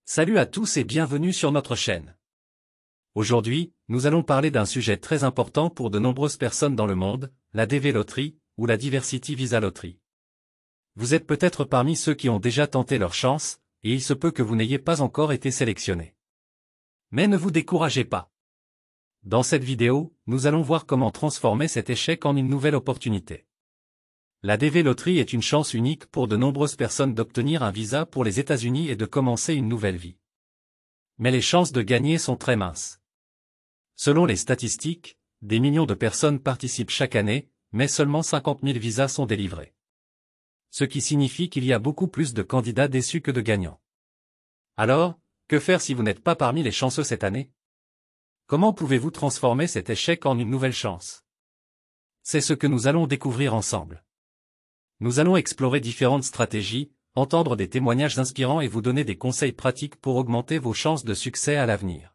Salut à tous et bienvenue sur notre chaîne. Aujourd'hui, nous allons parler d'un sujet très important pour de nombreuses personnes dans le monde, la DV Lottery, ou la Diversity Visa Lottery. Vous êtes peut-être parmi ceux qui ont déjà tenté leur chance, et il se peut que vous n'ayez pas encore été sélectionné. Mais ne vous découragez pas. Dans cette vidéo, nous allons voir comment transformer cet échec en une nouvelle opportunité. La DV Lottery est une chance unique pour de nombreuses personnes d'obtenir un visa pour les États-Unis et de commencer une nouvelle vie. Mais les chances de gagner sont très minces. Selon les statistiques, des millions de personnes participent chaque année, mais seulement 50 000 visas sont délivrés. Ce qui signifie qu'il y a beaucoup plus de candidats déçus que de gagnants. Alors, que faire si vous n'êtes pas parmi les chanceux cette année? Comment pouvez-vous transformer cet échec en une nouvelle chance? C'est ce que nous allons découvrir ensemble. Nous allons explorer différentes stratégies, entendre des témoignages inspirants et vous donner des conseils pratiques pour augmenter vos chances de succès à l'avenir.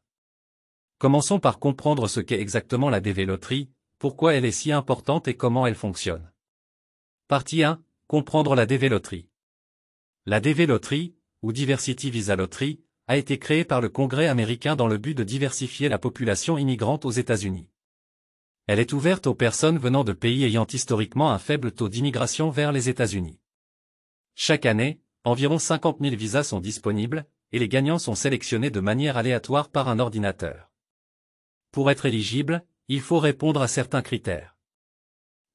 Commençons par comprendre ce qu'est exactement la DV Lottery, pourquoi elle est si importante et comment elle fonctionne. Partie 1. Comprendre la DV Lottery. La DV Lottery, ou Diversity Visa Lottery, a été créée par le Congrès américain dans le but de diversifier la population immigrante aux États-Unis. Elle est ouverte aux personnes venant de pays ayant historiquement un faible taux d'immigration vers les États-Unis. Chaque année, environ 50 000 visas sont disponibles, et les gagnants sont sélectionnés de manière aléatoire par un ordinateur. Pour être éligible, il faut répondre à certains critères.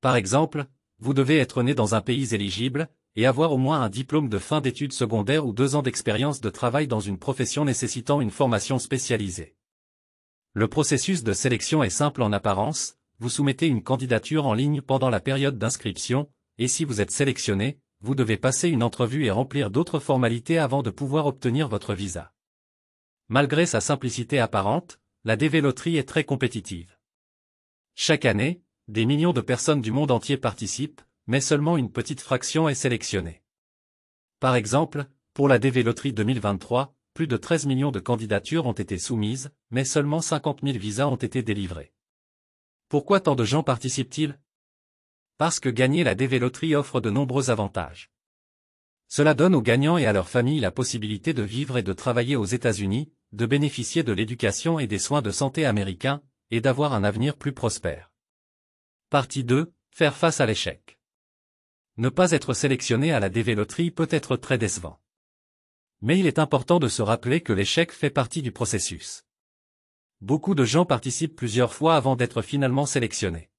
Par exemple, vous devez être né dans un pays éligible, et avoir au moins un diplôme de fin d'études secondaires ou 2 ans d'expérience de travail dans une profession nécessitant une formation spécialisée. Le processus de sélection est simple en apparence, vous soumettez une candidature en ligne pendant la période d'inscription, et si vous êtes sélectionné, vous devez passer une entrevue et remplir d'autres formalités avant de pouvoir obtenir votre visa. Malgré sa simplicité apparente, la DV Lottery est très compétitive. Chaque année, des millions de personnes du monde entier participent, mais seulement une petite fraction est sélectionnée. Par exemple, pour la DV Lottery 2023, plus de 13 millions de candidatures ont été soumises, mais seulement 50 000 visas ont été délivrés. Pourquoi tant de gens participent-ils? Parce que gagner la DV Lottery offre de nombreux avantages. Cela donne aux gagnants et à leurs familles la possibilité de vivre et de travailler aux États-Unis, de bénéficier de l'éducation et des soins de santé américains, et d'avoir un avenir plus prospère. Partie 2. Faire face à l'échec. Ne pas être sélectionné à la DV Lottery peut être très décevant. Mais il est important de se rappeler que l'échec fait partie du processus. Beaucoup de gens participent plusieurs fois avant d'être finalement sélectionnés.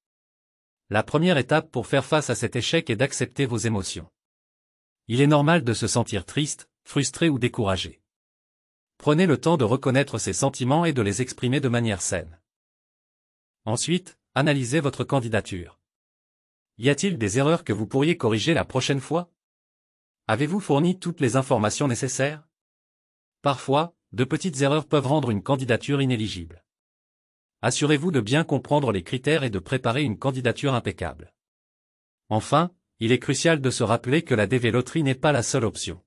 La première étape pour faire face à cet échec est d'accepter vos émotions. Il est normal de se sentir triste, frustré ou découragé. Prenez le temps de reconnaître ces sentiments et de les exprimer de manière saine. Ensuite, analysez votre candidature. Y a-t-il des erreurs que vous pourriez corriger la prochaine fois? Avez-vous fourni toutes les informations nécessaires? Parfois, de petites erreurs peuvent rendre une candidature inéligible. Assurez-vous de bien comprendre les critères et de préparer une candidature impeccable. Enfin, il est crucial de se rappeler que la DV Lottery n'est pas la seule option.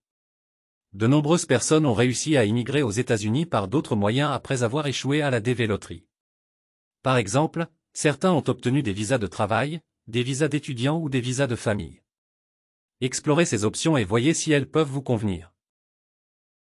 De nombreuses personnes ont réussi à immigrer aux États-Unis par d'autres moyens après avoir échoué à la DV Lottery. Par exemple, certains ont obtenu des visas de travail, des visas d'étudiants ou des visas de famille. Explorez ces options et voyez si elles peuvent vous convenir.